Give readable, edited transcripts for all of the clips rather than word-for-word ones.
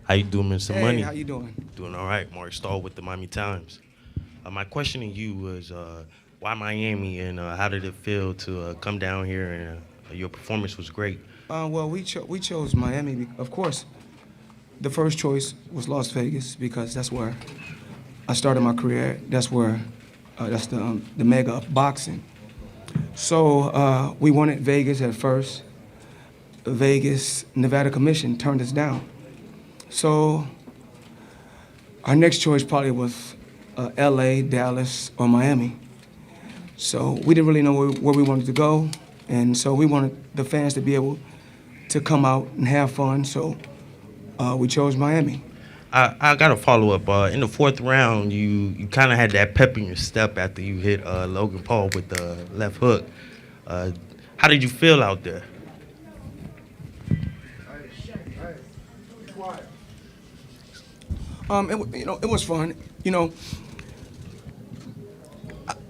How you doing, Mr. Hey, Money? how you doing? Doing all right. Mark Stahl with the Miami Times. My question to you was, why Miami, and how did it feel to come down here, and your performance was great. Well, we chose Miami. Of course, the first choice was Las Vegas because that's where I started my career. That's the mega of boxing. So we wanted Vegas at first. Vegas Nevada Commission turned us down. So our next choice probably was L.A., Dallas, or Miami. So we didn't really know where we wanted to go, and so we wanted the fans to be able to come out and have fun. So we chose Miami. I got a follow up. In the fourth round, you kind of had that pep in your step after you hit Logan Paul with the left hook. How did you feel out there? It was fun.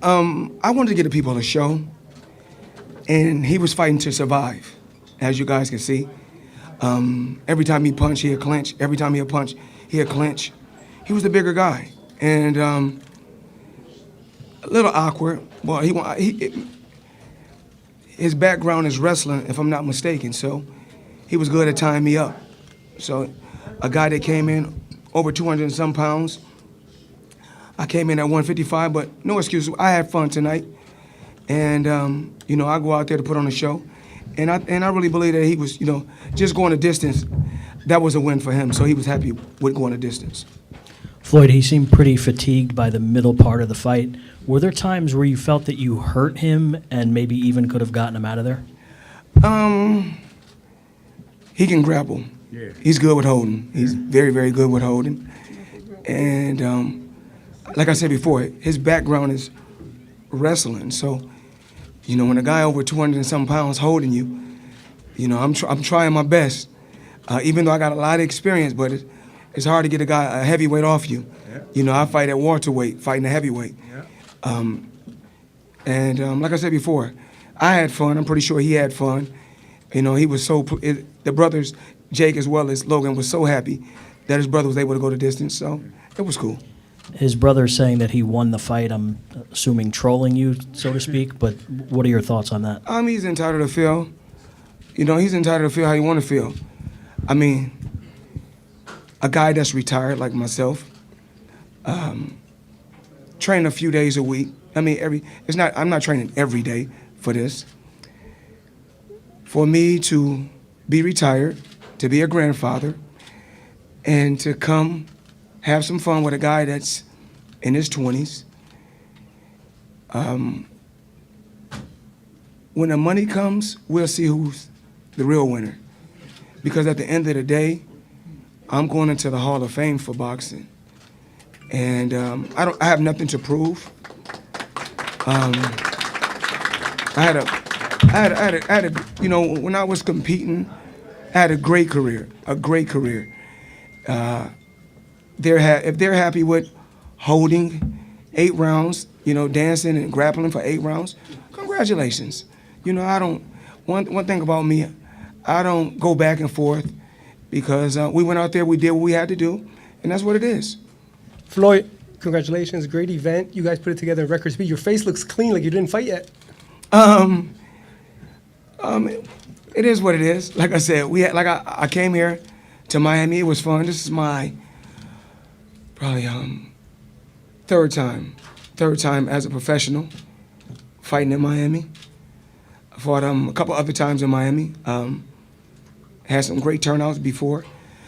I wanted to give the people a show, and he was fighting to survive, as you guys can see. Every time he punched, he'd clinch. Every time he'd punch, he'd clinch. He was the bigger guy, and a little awkward. Well, his background is wrestling, if I'm not mistaken, so he was good at tying me up. So a guy that came in over 200 and some pounds, I came in at 155, but no excuses. I had fun tonight, and I go out there to put on a show, and I really believe that he was, just going a distance. That was a win for him, so he was happy with going a distance. Floyd, he seemed pretty fatigued by the middle part of the fight. Were there times where you felt that you hurt him and maybe even could have gotten him out of there? He can grapple. Yeah. He's good with holding. He's very, very good with holding. And like I said before, his background is wrestling. So, when a guy over 200 and some pounds holding you, I'm trying my best. Even though I got a lot of experience, but it's hard to get a heavyweight off you. Yeah. I fight at welterweight, fighting a heavyweight. Yeah. Like I said before, I had fun. I'm pretty sure he had fun. He was the brothers, Jake as well as Logan, was so happy that his brother was able to go the distance. So it was cool. His brother's saying that he won the fight. I'm assuming trolling you, so to speak. But what are your thoughts on that? He's entitled to feel. He's entitled to feel how he want to feel. I mean, a guy that's retired like myself, train a few days a week. I'm not training every day for this. For me to be retired, to be a grandfather, and to come have some fun with a guy that's in his 20s. When the money comes, we'll see who's the real winner. Because at the end of the day, I'm going into the Hall of Fame for boxing. And I have nothing to prove. When I was competing, I had a great career. If they're happy with holding 8 rounds, dancing and grappling for 8 rounds, congratulations. One thing about me, I don't go back and forth because we went out there, we did what we had to do, and that's what it is. Floyd, congratulations, great event. You guys put it together in record speed. Your face looks clean, like you didn't fight yet. It is what it is. Like I said, I came here to Miami. It was fun. This is my probably third time as a professional fighting in Miami. I fought a couple other times in Miami. Had some great turnouts before.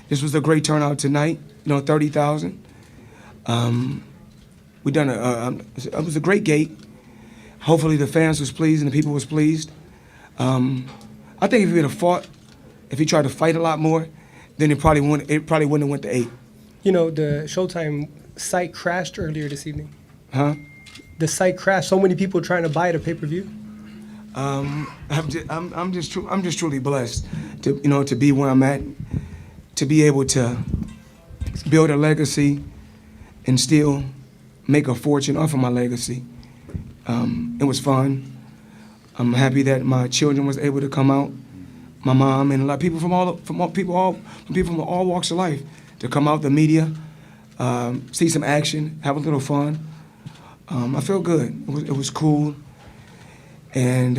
This was a great turnout tonight. 30,000. It was a great gate. Hopefully the fans was pleased and the people was pleased. I think if he would have fought, if he tried to fight a lot more, then it probably wouldn't have went to 8. The Showtime site crashed earlier this evening. Huh? The site crashed. So many people trying to buy it a pay-per-view. I'm just truly blessed to be where I'm at, to be able to build a legacy and still make a fortune off of my legacy. It was fun. I'm happy that my children was able to come out. My mom and a lot of people from all walks of life. to come out the media, see some action, have a little fun. I felt good. It was cool, and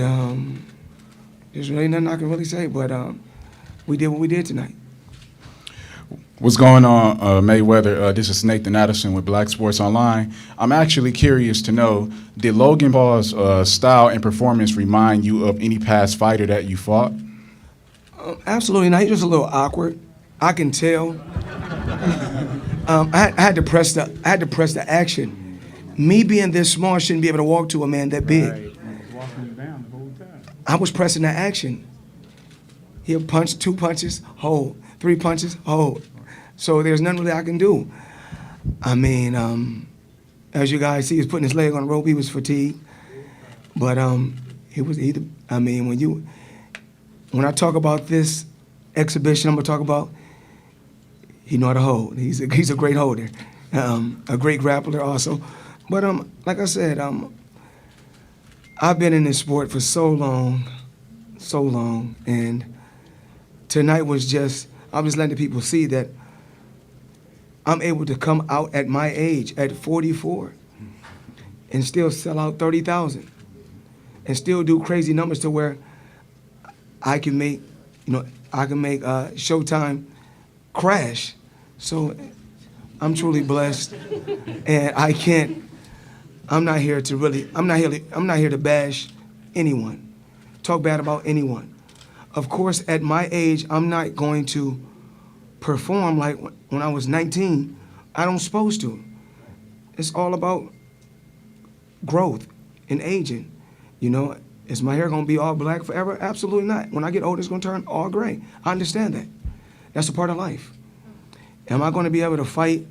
there's really nothing I can really say. But we did what we did tonight. What's going on, Mayweather? This is Nathan Addison with Black Sports Online. I'm actually curious to know, did Logan Paul's style and performance remind you of any past fighter that you fought? Absolutely not. He was a little awkward. I can tell. I had to press the action. Me being this small shouldn't be able to walk to a man that big. I was pressing the action. He'll punch 2 punches, hold. 3 punches, hold. So there's nothing really I can do. I mean, as you guys see, he was putting his leg on the rope. He was fatigued, but he was either. I mean, when I talk about this exhibition, I'm gonna talk about. He know how to hold. He's a great holder, a great grappler also. But like I said, I've been in this sport for so long, and tonight was just. I'm just letting people see that I'm able to come out at my age, at 44, and still sell out 30,000, and still do crazy numbers to where I can make, Showtime crash. So I'm truly blessed, and I'm not here to bash anyone, talk bad about anyone. Of course, at my age, I'm not going to perform like when I was 19. I don't supposed to. It's all about growth and aging. Is my hair gonna be all black forever? Absolutely not. When I get older, it's gonna turn all gray. I understand that. That's a part of life. Am I gonna be able to fight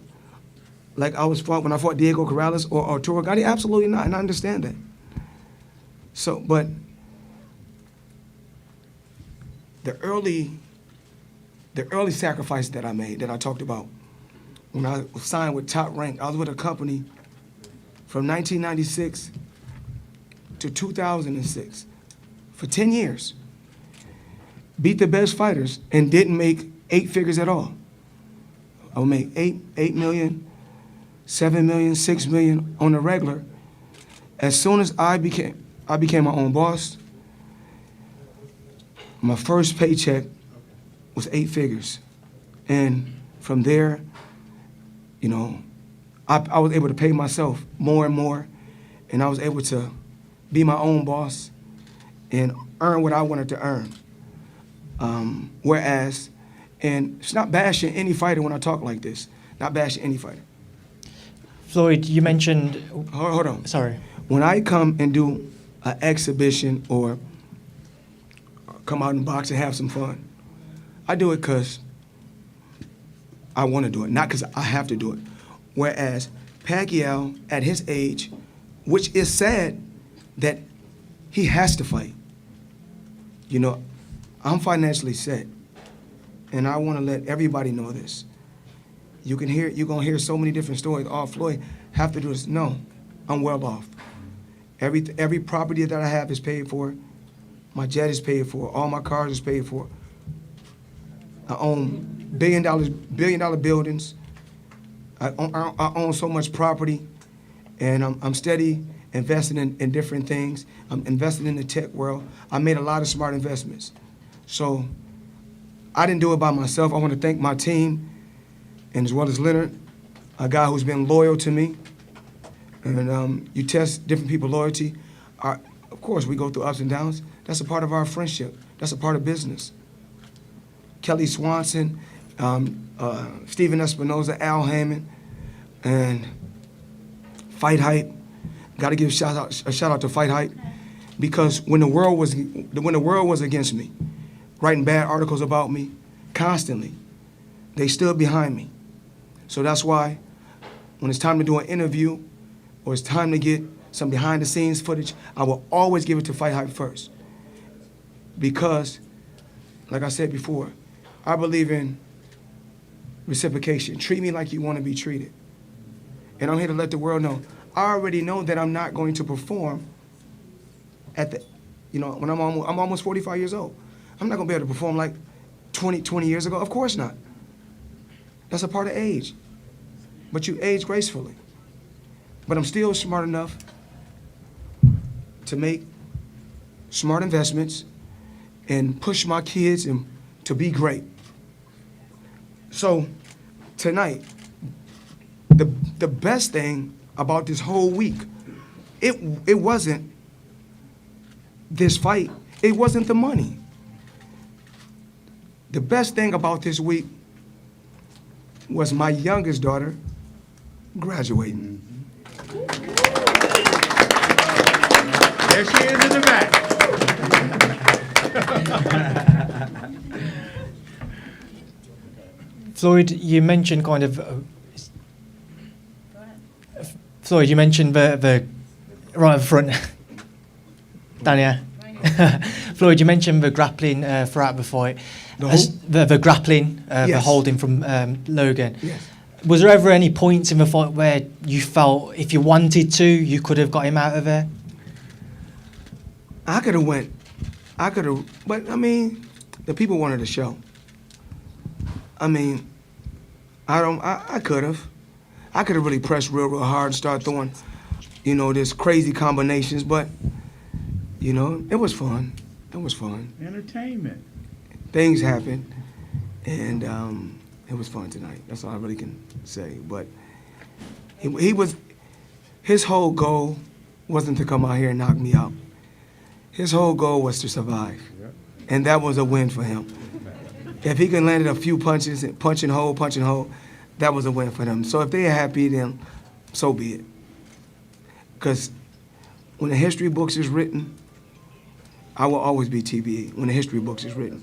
like I was fought when I fought Diego Corrales or Arturo Gatti? Absolutely not, and I understand that. So, but the early sacrifice that I made, that I talked about, when I was signed with Top Rank, I was with a company from 1996 to 2006 for 10 years. Beat the best fighters and didn't make 8 figures at all. I would make 8 million, 7 million, 6 million on the regular. As soon as I became my own boss, my first paycheck was 8 figures. And from there, I was able to pay myself more and more, and I was able to be my own boss and earn what I wanted to earn. Whereas, and it's not bashing any fighter when I talk like this, not bashing any fighter. Floyd, you mentioned. Hold on. Sorry. When I come and do an exhibition or come out and box and have some fun, I do it because I want to do it, not because I have to do it. Whereas Pacquiao, at his age, which is sad that he has to fight. I'm financially set, and I want to let everybody know this. You're gonna hear so many different stories. Oh, Floyd have to do this. No, I'm well off. Every property that I have is paid for. My jet is paid for. All my cars is paid for. I own billion dollar buildings. I own so much property, and I'm steady investing in different things. I'm investing in the tech world. I made a lot of smart investments. So I didn't do it by myself. I want to thank my team, and as well as Leonard, a guy who's been loyal to me. And you test different people's loyalty. Of course, we go through ups and downs. That's a part of our friendship. That's a part of business. Kelly Swanson, Steven Espinoza, Al Hammond, and Fight Hype. Got to give a shout out to Fight Hype, because when the world was against me, writing bad articles about me constantly, they stood behind me. So that's why when it's time to do an interview or it's time to get some behind the scenes footage, I will always give it to Fight Hype first. Because, like I said before, I believe in reciprocation. Treat me like you want to be treated. And I'm here to let the world know. I already know that I'm not going to perform at the, when I'm almost 45 years old. I'm not going to be able to perform like 20 years ago. Of course not. That's a part of age. But you age gracefully. But I'm still smart enough to make smart investments and push my kids and to be great. So tonight, the best thing about this whole week, it wasn't this fight. It wasn't the money. The best thing about this week was my youngest daughter graduating. There she is in the back. Floyd, you mentioned kind of. Floyd, you mentioned the right up front. Dania. Floyd, you mentioned the grappling throughout the fight. The grappling, the Yes. holding from Logan. Yes. Was there ever any points in the fight where you felt if you wanted to, you could have got him out of there? I could have went. But I mean, the people wanted a show. I mean, I could have. I could have really pressed real hard and start throwing, this crazy combinations, but, it was fun. It was fun. Entertainment. Things happened, and it was fun tonight. That's all I really can say. But his whole goal wasn't to come out here and knock me out. His whole goal was to survive, and that was a win for him. If he can land a few punches, punch and hold, that was a win for them. So if they're happy, then so be it. Because when the history books is written, I will always be TBE when the history books is written.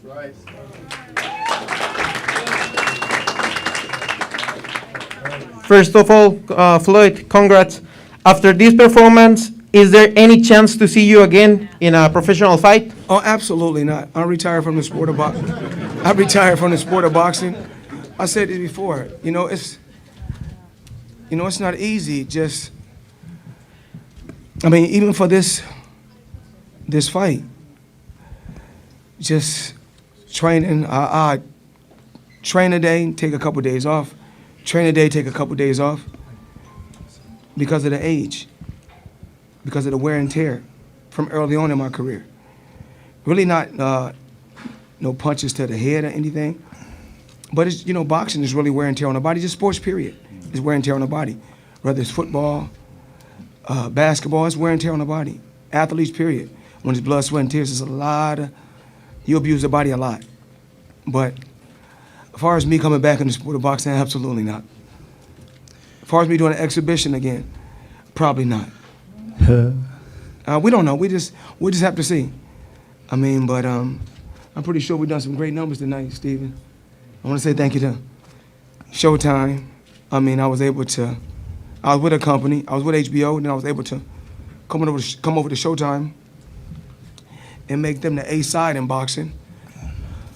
First of all, Floyd, congrats. After this performance, is there any chance to see you again in a professional fight? Oh, absolutely not. I retired from the sport of boxing. I retired from the sport of boxing. I said it before. It's not easy. Even for this fight, just training. I train a day, take a couple days off. Train a day, take a couple days off. Because of the age, because of the wear and tear from early on in my career. Really not no punches to the head or anything. But it's, boxing is really wear and tear on the body. Just sports, period. It's wear and tear on the body. Whether it's football, basketball, it's wear and tear on the body. Athletes, period. When it's blood, sweat, and tears, it's a lot of, you abuse the body a lot. But as far as me coming back in the sport of boxing, absolutely not. As far as me doing an exhibition again, probably not. We don't know. We just have to see. But I'm pretty sure we've done some great numbers tonight, Stephen. I want to say thank you to Showtime. I was with a company. I was with HBO, and then I was able to come over to Showtime and make them the A side in boxing.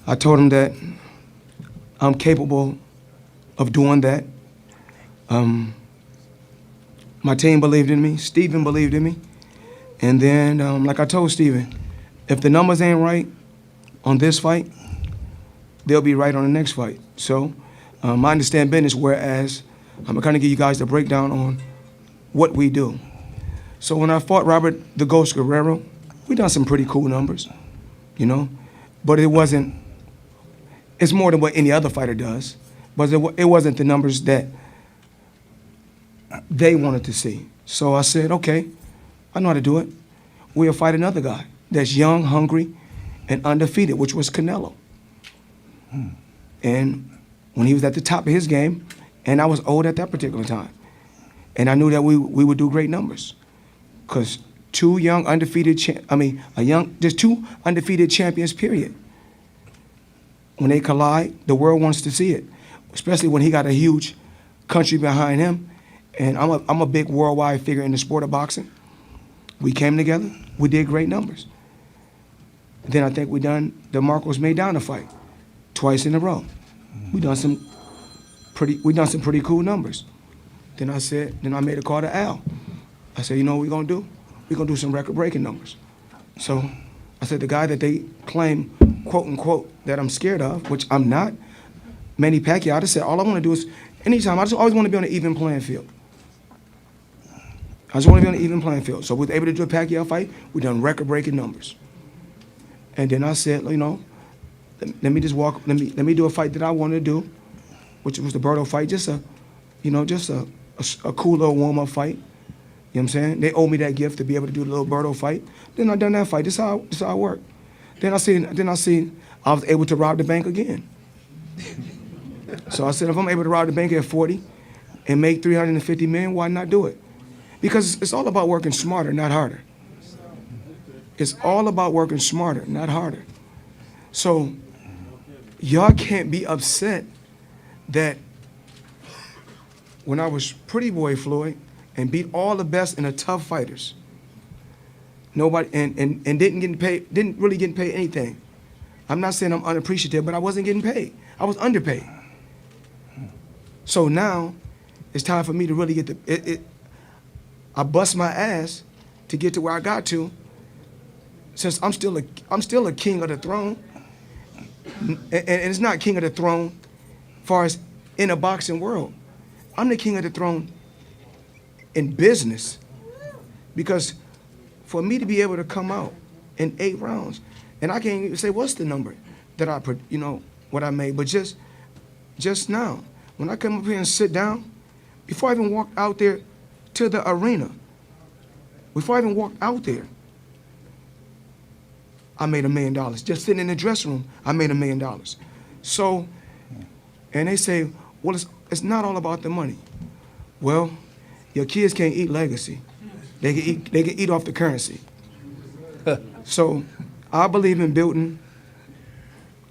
I told them that I'm capable of doing that. My team believed in me. Stephen believed in me. And then, like I told Stephen, if the numbers ain't right on this fight, they'll be right on the next fight. So I understand business, whereas I'm going to kind of give you guys the breakdown on what we do. So when I fought Robert the Ghost Guerrero, we done some pretty cool numbers, but it's more than what any other fighter does, but it wasn't the numbers that they wanted to see. So I said, okay, I know how to do it. We'll fight another guy that's young, hungry, and undefeated, which was Canelo. And when he was at the top of his game, and I was old at that particular time, and I knew that we would do great numbers, because there's two undefeated champions, period. When they collide, the world wants to see it, especially when he got a huge country behind him. And I'm a big worldwide figure in the sport of boxing. We came together, we did great numbers. Then I think we done the Marcos Maidana fight twice in a row. We done some pretty cool numbers. Then I made a call to Al. I said, what we're gonna do? We're gonna do some record-breaking numbers. So I said, the guy that they claim, quote unquote, that I'm scared of, which I'm not, Manny Pacquiao, I just said, all I want to do is, anytime, I just always want to be on an even playing field. I just want to be on an even playing field. So we were able to do a Pacquiao fight. We done record-breaking numbers. And then I said, you know, let me just walk, let me do a fight that I wanted to do, which was the Berto fight, just a cool little warm-up fight. You know what I'm saying? They owe me that gift to be able to do the little Berto fight. Then I done that fight. This how I work. Then I seen I was able to rob the bank again. So I said, if I'm able to rob the bank at 40 and make 350 million, why not do it? Because it's all about working smarter, not harder. It's all about working smarter, not harder. So y'all can't be upset that when I was Pretty Boy Floyd and beat all the best and the tough fighters, nobody and didn't really get paid anything. I'm not saying I'm unappreciative, but I wasn't getting paid. I was underpaid. So now it's time for me to really get I bust my ass to get to where I got to. Since I'm still a king of the throne, and it's not king of the throne as far as in a boxing world. I'm the king of the throne in business, because for me to be able to come out in 8 rounds, and I can't even say what's the number that I put, you know, what I made, but just now, when I come up here and sit down, before I even walked out there to the arena, before I even walked out there, I made $1 million. Just sitting in the dressing room, I made $1 million. So, and they say, well, it's not all about the money. Well, your kids can't eat legacy. They can eat off the currency. So, I believe in building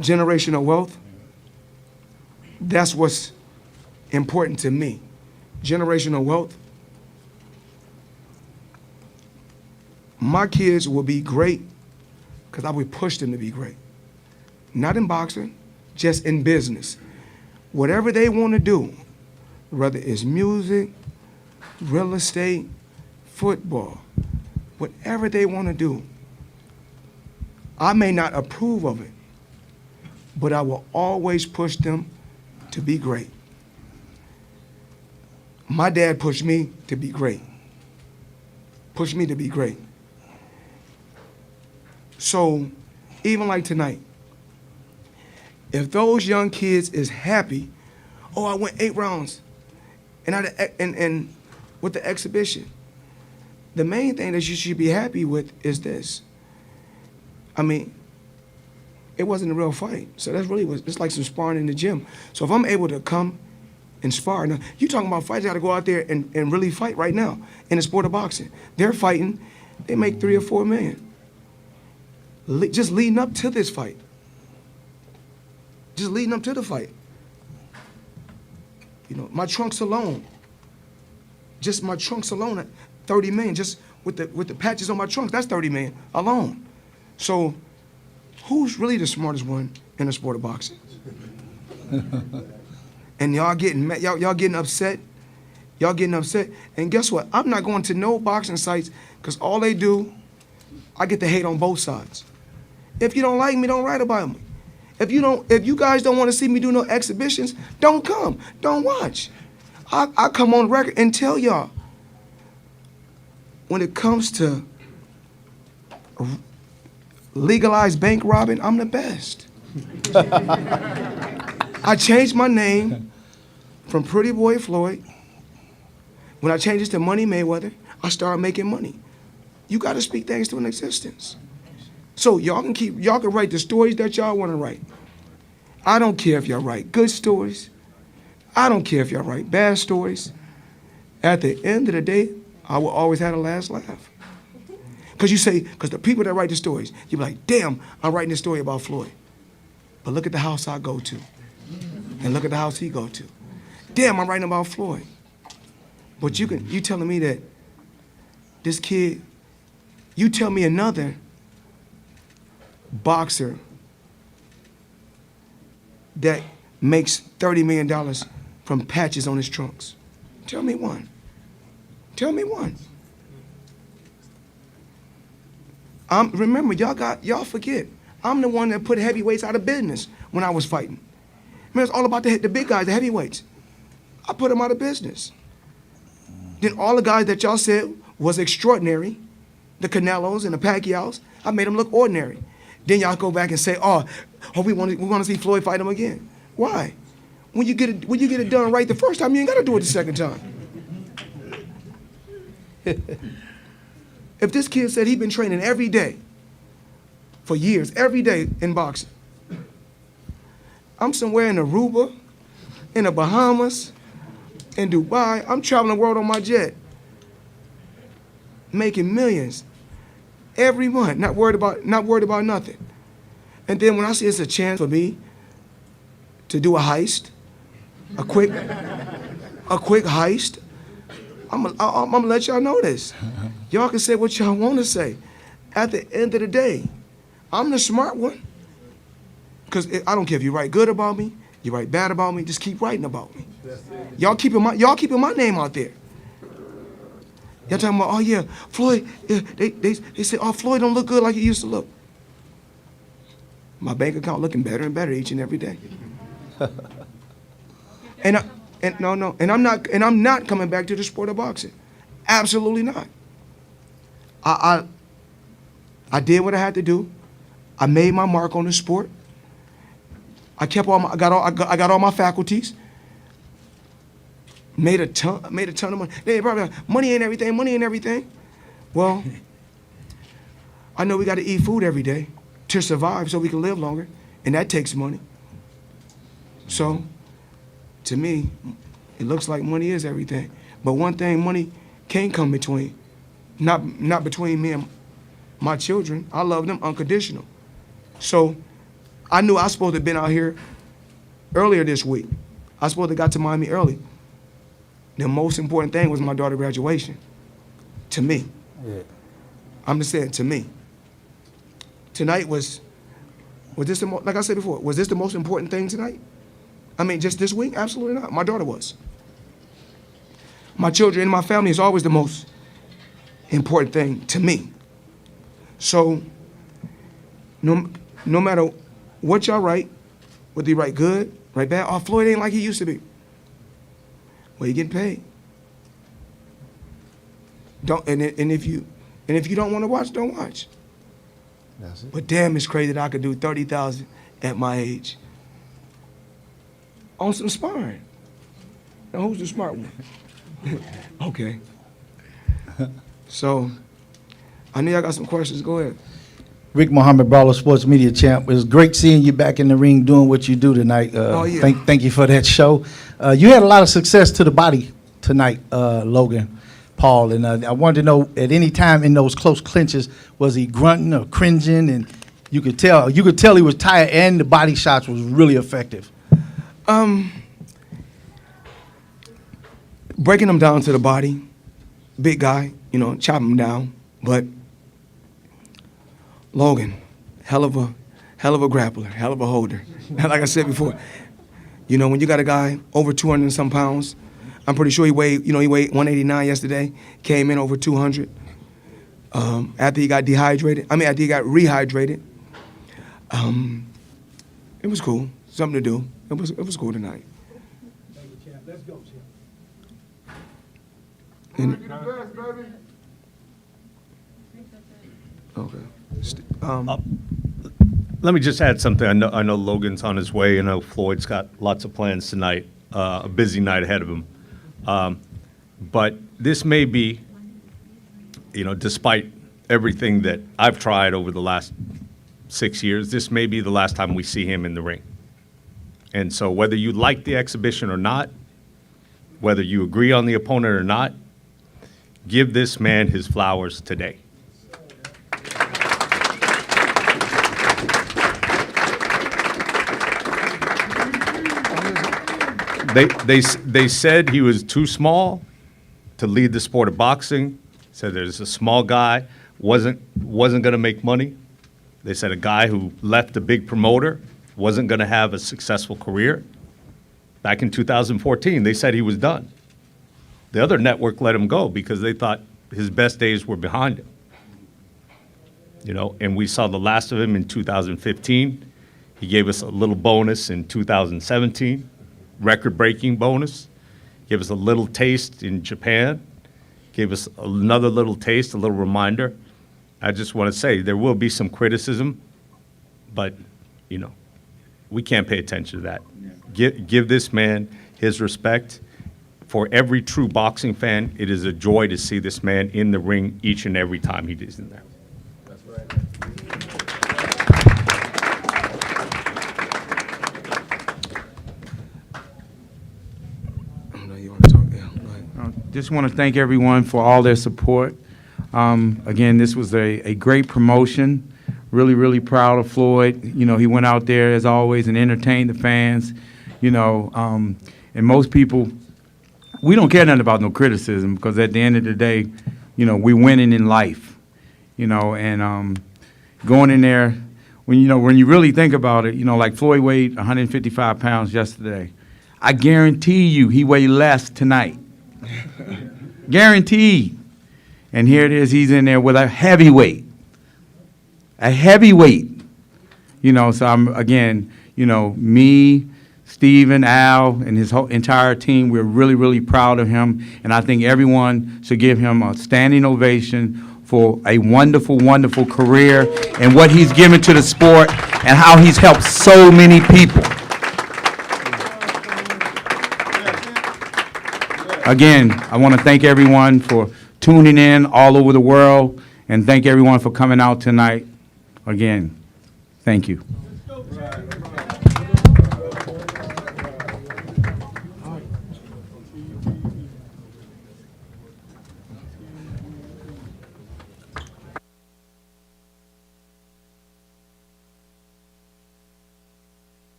generational wealth. That's what's important to me. Generational wealth. My kids will be great because I would push them to be great. Not in boxing, just in business. Whatever they want to do, whether it's music, real estate, football, whatever they want to do, I may not approve of it, but I will always push them to be great. My dad pushed me to be great. Pushed me to be great. So, even like tonight, if those young kids is happy, oh, I went 8 rounds, and with the exhibition, the main thing that you should be happy with is this. I mean, it wasn't a real fight, so that's really it's like some sparring in the gym. So if I'm able to come and spar, now you talking about fighters got to go out there and really fight right now in the sport of boxing. They're fighting, they make 3 or 4 million. Just leading up to this fight. Just leading up to the fight. You know, my trunks alone, just my trunks alone at 30 million, just with the patches on my trunks, that's 30 million alone. So who's really the smartest one in the sport of boxing? And y'all getting upset. Y'all getting upset. And guess what? I'm not going to no boxing sites because all they do, I get to hate on both sides. If you don't like me, don't write about me. If you guys don't want to see me do no exhibitions, don't come. Don't watch. I come on record and tell y'all, when it comes to legalized bank robbing, I'm the best. I changed my name from Pretty Boy Floyd. When I changed it to Money Mayweather, I started making money. You got to speak things to an existence. So y'all can write the stories that y'all want to write. I don't care if y'all write good stories. I don't care if y'all write bad stories. At the end of the day, I will always have the last laugh. Because the people that write the stories, you be like, damn, I'm writing this story about Floyd. But look at the house I go to. And look at the house he go to. Damn, I'm writing about Floyd. But you telling me that this kid, you tell me another boxer that makes $30 million from patches on his trunks. Tell me one. Tell me one. Remember, y'all forget, I'm the one that put heavyweights out of business when I was fighting. Man, it's all about the big guys, the heavyweights. I put them out of business. Then all the guys that y'all said was extraordinary, the Canelos and the Pacquiaos, I made them look ordinary. Then y'all go back and say, we want to see Floyd fight him again. Why? When you get it done right the first time, you ain't got to do it the second time. If this kid said he'd been training every day for years, every day in boxing, I'm somewhere in Aruba, in the Bahamas, in Dubai. I'm traveling the world on my jet, making millions every month, not worried about nothing. And then when I see it's a chance for me to do a heist, a quick heist, I'm gonna let y'all know this. Y'all can say what y'all want to say. At the end of the day, I'm the smart one. Because I don't care if you write good about me, you write bad about me, just keep writing about me. Y'all keeping my name out there. Y'all talking about, oh yeah, Floyd, they say, oh, Floyd don't look good like he used to look. My bank account looking better and better each and every day. And I'm not coming back to the sport of boxing. Absolutely not. I did what I had to do. I made my mark on the sport. I got all my faculties. Made a ton of money. They probably money ain't everything. Well, I know we got to eat food every day to survive so we can live longer, and that takes money. So, to me, it looks like money is everything. But one thing money can't come between, not between me and my children. I love them unconditional. So, I knew I was supposed to have been out here earlier this week. I was supposed to have got to Miami early. The most important thing was my daughter's graduation. To me. Yeah. I'm just saying, to me. Tonight was this like I said before, was this the most important thing tonight? I mean, just this week? Absolutely not. My daughter was. My children and my family is always the most important thing to me. So, no matter what y'all write, whether you write good, write bad, oh, Floyd ain't like he used to be. Well, you're getting paid. And if you don't want to watch, don't watch. That's it. But damn, it's crazy that I could do 30,000 at my age on some sparring. Now, who's the smart one? Okay. So, I know y'all got some questions. Go ahead. Rick Muhammad, Brawler Sports Media Champ. It was great seeing you back in the ring doing what you do tonight. Yeah. Thank you for that show. You had a lot of success to the body tonight, Logan Paul, and I wanted to know, at any time in those close clinches, was he grunting or cringing? And you could tell he was tired, and the body shots was really effective. Breaking him down to the body, big guy, chop him down, but Logan, hell of a grappler, hell of a holder. Like I said before, when you got a guy over 200 and some pounds, I'm pretty sure he weighed 189 yesterday, came in over 200. After he got rehydrated. It was cool, something to do. It was cool tonight. Thank you, champ. Let's go, champ. Okay. Let me just add something. I know Logan's on his way. I know Floyd's got lots of plans tonight, a busy night ahead of him. But this may be, despite everything that I've tried over the last 6 years, this may be the last time we see him in the ring. And so whether you like the exhibition or not, whether you agree on the opponent or not, give this man his flowers today. They said he was too small to lead the sport of boxing. Said there's a small guy, wasn't going to make money. They said a guy who left a big promoter wasn't going to have a successful career. Back in 2014, they said he was done. The other network let him go because they thought his best days were behind him. And we saw the last of him in 2015. He gave us a little bonus in 2017, record-breaking bonus. Gave us a little taste in Japan. Gave us another little taste, a little reminder. I just want to say there will be some criticism, but, you know, we can't pay attention to that. Give this man his respect. For every true boxing fan, it is a joy to see this man in the ring each and every time he is in there. I know you want to talk. Yeah, go ahead. Just want to thank everyone for all their support. Again, this was a great promotion. Really, really proud of Floyd. You know, he went out there as always and entertained the fans. You know, and most people, we don't care nothing about no criticism because at the end of the day, you know, we're winning in life. You know, and going in there, when you really think about it, you know, like Floyd weighed 155 pounds yesterday. I guarantee you he weighed less tonight. Guaranteed. And here it is, he's in there with a heavyweight. A heavyweight. You know, so I'm, again, you know, me, Steven, Al, and his whole entire team, we're really, really proud of him. And I think everyone should give him a standing ovation for a wonderful, wonderful career and what he's given to the sport and how he's helped so many people. Again, I want to thank everyone for tuning in all over the world and thank everyone for coming out tonight. Again, thank you.